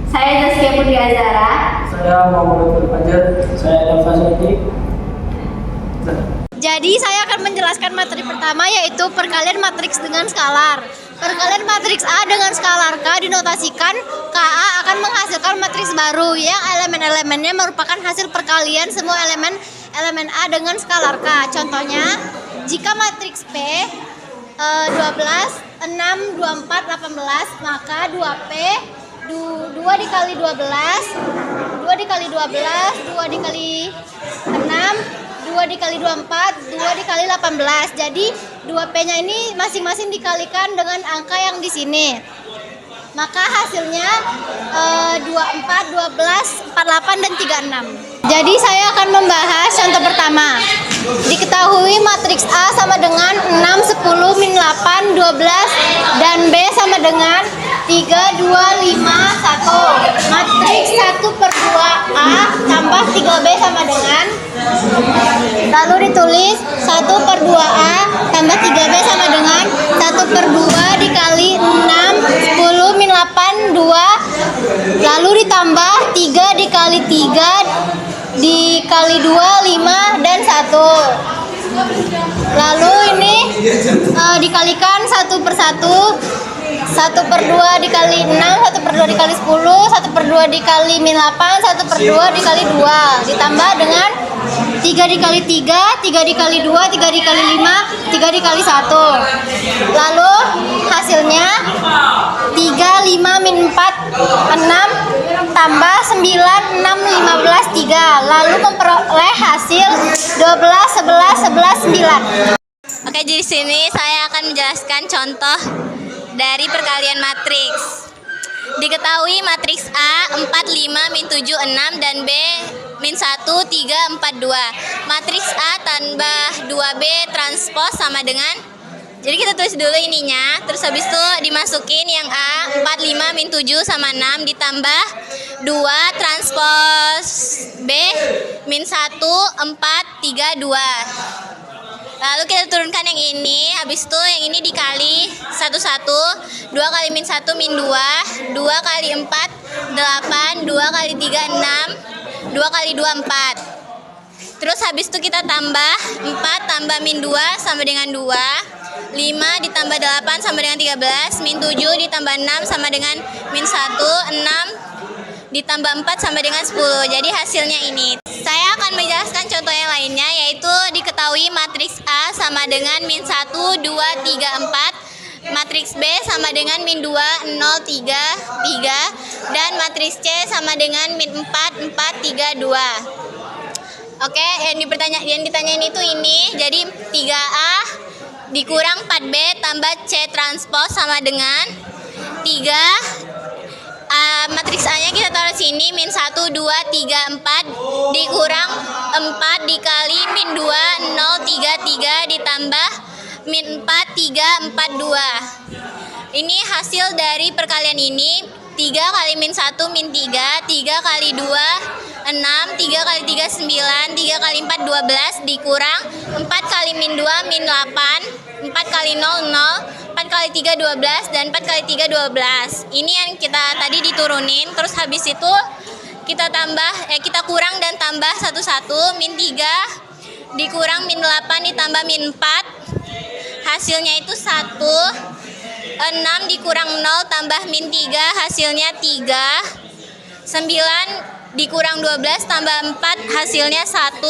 Saya Zaskia Putri Azara. Saya Muhammad Fajar. Saya Elva Syedi. Jadi saya akan menjelaskan materi pertama, yaitu perkalian matriks dengan skalar. Perkalian matriks A dengan skalar K dinotasikan KA akan menghasilkan matriks baru yang elemen-elemennya merupakan hasil perkalian semua elemen A dengan skalar K. Contohnya, jika matriks P 12, 6, 24, 18, maka 2P 2 dikali 12, 2 dikali 12, 2 dikali 6, 2 dikali 24, 2 dikali 18. Jadi 2P-nya ini masing-masing dikalikan dengan angka yang di sini. Maka hasilnya 24, 12, 48, dan 36. Jadi saya akan membahas contoh pertama. Diketahui matriks A sama dengan 6, 10, min 8, 12, dan B sama dengan 3, 2, 5, 1. Matriks 1/2A tambah 3B sama dengan, lalu ditulis 1/2A tambah 3B sama dengan 1/2 dikali 6, 10, min 8, 2, lalu ditambah 3 dikali 3 dikali 2, 5, dan 1. Lalu ini dikalikan 1/1, 1/2 dikali 6, 1/2 dikali 10, 1/2 dikali min 8, 1/2 dikali 2, ditambah dengan 3 dikali 3, 3 dikali 2, 3 dikali 5, 3 dikali 1. Lalu hasilnya 3, 5, min 4, 6, tambah 9, 6, 15, 3. Lalu memperoleh hasil 12, 11, 11, 9. Oke, jadi sini saya akan menjelaskan contoh dari perkalian matriks. Diketahui matriks A 4, 5, min 7, 6, dan B min 1, 3, 4, 2. Matriks A tambah 2B transpos sama dengan, jadi kita tulis dulu ininya, terus habis itu dimasukin yang A 4, 5, min 7 sama 6 ditambah 2 transpos B min 1, 4, 3, 2. Lalu kita turunkan yang ini, habis itu yang ini dikali 1, 1, 2 kali min 1 min 2, 2 kali 4 8, 2 kali 3 6, 2 kali 2 4. Terus habis itu kita tambah 4 tambah min 2 sama dengan 2, 5 ditambah 8 sama dengan 13, min 7 ditambah 6 sama dengan min 1, 6 ditambah 4 sama dengan 10. Jadi hasilnya ini. Saya akan menjelaskan contoh yang lainnya, yaitu diketahui matriks A sama dengan min 1, 2, 3, 4, matriks B sama dengan min 2, 0, 3, 3, dan matriks C sama dengan min 4, 4, 3, 2. Oke, yang ditanyain itu ini. Jadi 3A dikurang 4B tambah C transpos sama dengan 3. Matriks A-nya kita taruh sini, min 1, 2, 3, 4 dikurang 4 dikali min 2, 0, 3, 3 ditambah min 4, 3, 4, 2. Ini hasil dari perkalian ini. 3 kali min 1 min 3, 3 kali 2 6, 3 kali 3 9, 3 kali 4 12 dikurang 4 kali min 2 min 8, 4 kali 0 0, 4 kali 3 12, dan 4 kali 3 12. Ini yang kita tadi diturunin, terus habis itu kita tambah, kita kurang dan tambah satu-satu. Min 3 dikurang min 8 ditambah min 4, hasilnya itu 1. 6 dikurang 0 tambah min 3, hasilnya 3. 9 dikurang 12 tambah 4, hasilnya 1.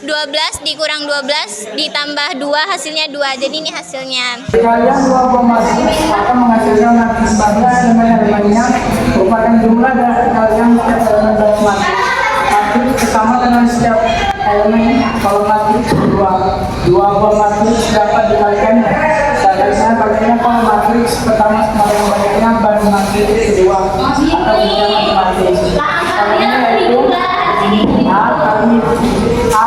12 dikurang 12 ditambah 2, hasilnya 2. Jadi ini hasilnya. Perkalian dua buah matriks akan menghasilkan matriks pada elemen-elemennya merupakan jumlah dari perkalian setiap elemen dalam matriks. Matriks sama dengan setiap elemen. Kalau matriks dua buah matriks dapat dikalikan. Selanjutnya bagaimana kalau matriks pertama sama dengan banyaknya baru matriks kedua atau dunia matematis. Caranya yaitu A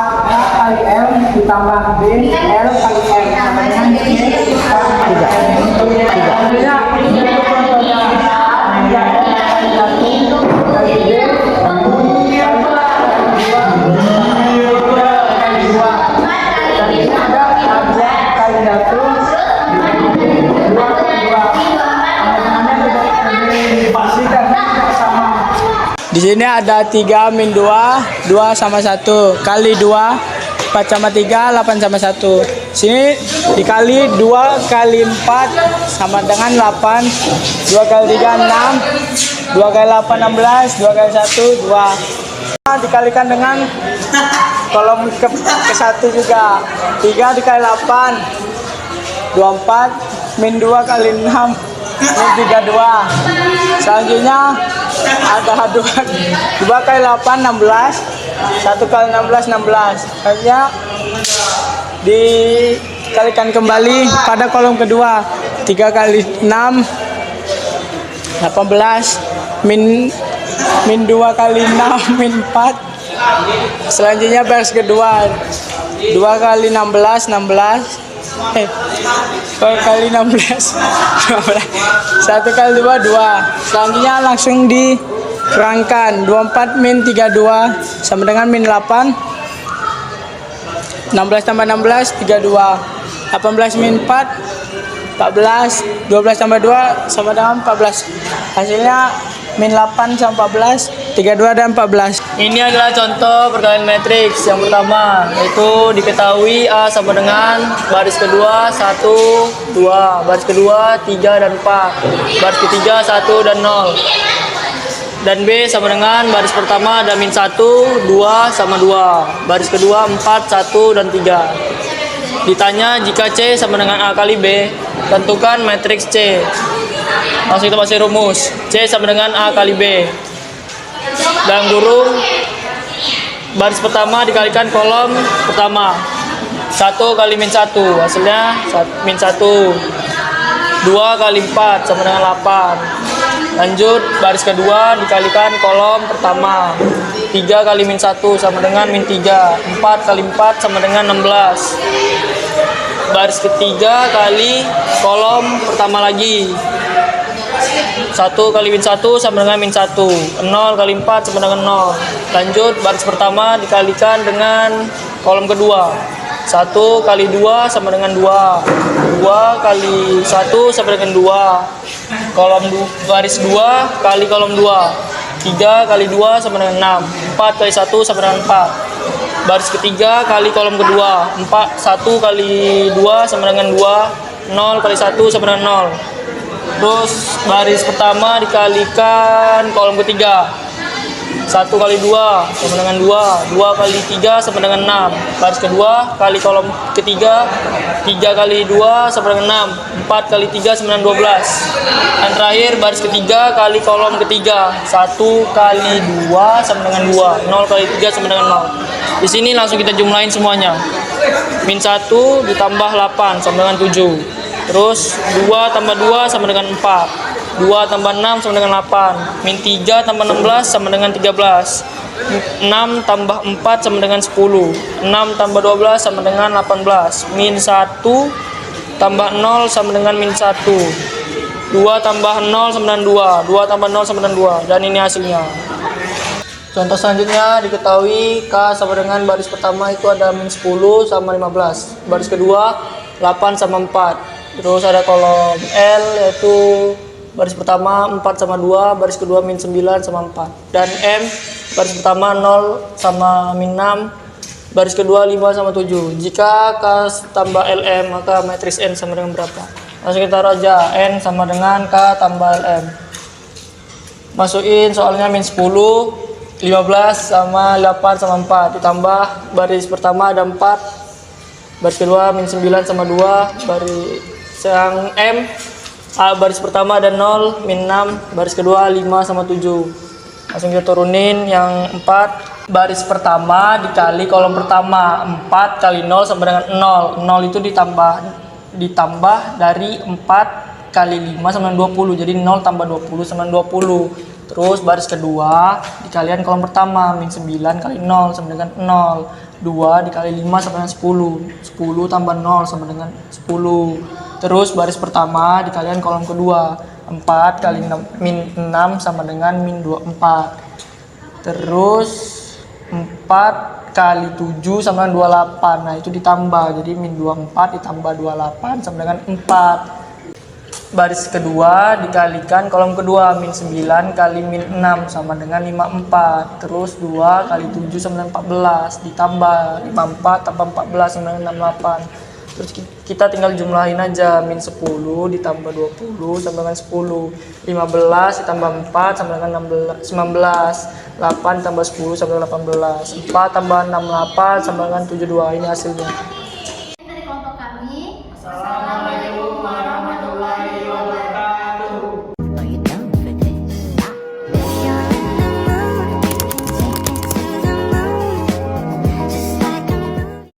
kali L ditambah B L kali M sama dengan C kali M. Selanjutnya itu contohnya A 3L kali 1 kali B Di sini ada 3 min 2, 2 sama 1 kali 2, 4 sama 3, 8 sama 1. Sini dikali 2 kali 4 sama dengan 8. 2 kali 3 6. 2 kali 8 16. 2 kali 1 2. Dikalikan dengan kolom ke 1 juga. 3 dikali 8 24 min 2 kali 6 min 32. Selanjutnya ada 2 kali 8 16. 1 kali 16 16. Hanya dikalikan kembali pada kolom kedua. 3 kali 6 18 min 2 kali 6 min 4. Selanjutnya baris kedua. 2 kali 16 16. 2 kali 16 1 kali 2 2. Selanjutnya langsung dikurangkan. 24 min 32 sama dengan min 8. 16 tambah 16 32. 18 min 4 14. 12 tambah 2 sama dengan 14. Hasilnya min 8 sama 14 32 dan 14. Ini adalah contoh perkalian matriks. Yang pertama yaitu diketahui A sama dengan baris kedua 1 2, baris kedua 3 dan 4, baris ketiga 1 dan 0. Dan B sama dengan baris pertama ada min 1 2 sama 2, baris kedua 4 1 dan 3. Ditanya jika C sama dengan A kali B, tentukan matriks C. Langsung kita baca rumus. C sama dengan A kali B. Dalam kurung baris pertama dikalikan kolom pertama. 1 kali min 1 hasilnya min 1. 2 kali 4 sama dengan 8. Lanjut baris kedua dikalikan kolom pertama. 3 kali min 1 sama dengan min 3. 4 kali 4 sama dengan 16. Baris ketiga kali kolom pertama lagi. 1 kali min 1 sama dengan min 1. 0 kali 4 sama dengan 0. Lanjut baris pertama dikalikan dengan kolom kedua. 1 kali 2 sama dengan 2. 2 kali 1 sama dengan 2. Baris 2 kali kolom 2. 3 kali 2 sama dengan 6. 4 kali 1 sama dengan 4. Baris ketiga kali kolom kedua. 1 kali 2 sama dengan 2. 0 kali 1 sama dengan 0. Terus baris pertama dikalikan kolom ketiga. 1 kali 2 sama dengan 2. 2 kali 3 sama dengan 6. Baris kedua kali kolom ketiga. 3 kali 2 sama dengan 6. 4 kali 3 sama dengan 12. Dan terakhir baris ketiga kali kolom ketiga. 1 kali 2 sama dengan 2. 0 kali 3 sama dengan 0. Di sini langsung kita jumlahin semuanya. Min 1 ditambah 8 sama dengan 7. Terus 2 tambah 2 sama dengan 4. 2 tambah 6 sama dengan 8. Min 3 tambah 16 sama dengan 13. 6 tambah 4 sama dengan 10. 6 tambah 12 sama dengan 18. Min 1 tambah 0 sama dengan min 1. 2 tambah 0 sama dengan 2. 2 tambah 0 sama dengan 2. Dan ini hasilnya. Contoh selanjutnya diketahui K sama dengan baris pertama itu ada min 10 sama 15. Baris kedua 8 sama 4. Terus ada kolom L yaitu baris pertama 4 sama 2, baris kedua min 9 sama 4. Dan M baris pertama 0 sama min 6, baris kedua 5 sama 7. Jika K tambah LM maka matriks N sama dengan berapa? Langsung kita taruh aja N sama dengan K tambah LM. Masukin soalnya min 10, 15 sama 8 sama 4. Ditambah baris pertama ada 4, baris kedua min 9 sama 2, baris yang M baris pertama ada 0 min 6, baris kedua 5 sama 7. Langsung kita turunin yang 4. Baris pertama dikali kolom pertama. 4 kali 0 sama dengan 0. 0 itu ditambah dari 4 kali 5 sama dengan 20. Jadi 0 tambah 20 sama dengan 20. Terus baris kedua dikalikan kolom pertama. Min 9 kali 0 sama dengan 0. 2 dikali 5 sama dengan 10. 10 tambah 0 sama dengan 10. Terus baris pertama dikalikan kolom kedua. 4 kali min 6 sama dengan min 24. Terus 4 kali 7 sama dengan 28. Nah itu ditambah. Jadi min 24 ditambah 28 sama dengan 4. baris kedua dikalikan kolom kedua, min 9 kali min 6 sama dengan 54. Terus 2 kali 7 sama dengan 14, ditambah 54 tambah 14 sama dengan 68. Terus kita tinggal jumlahin aja, min 10 ditambah 20 sama dengan 10, 15 ditambah 4 sama dengan 19, 8 tambah 10 sama dengan 18, 4 tambah 68 sama dengan 72. Ini hasilnya.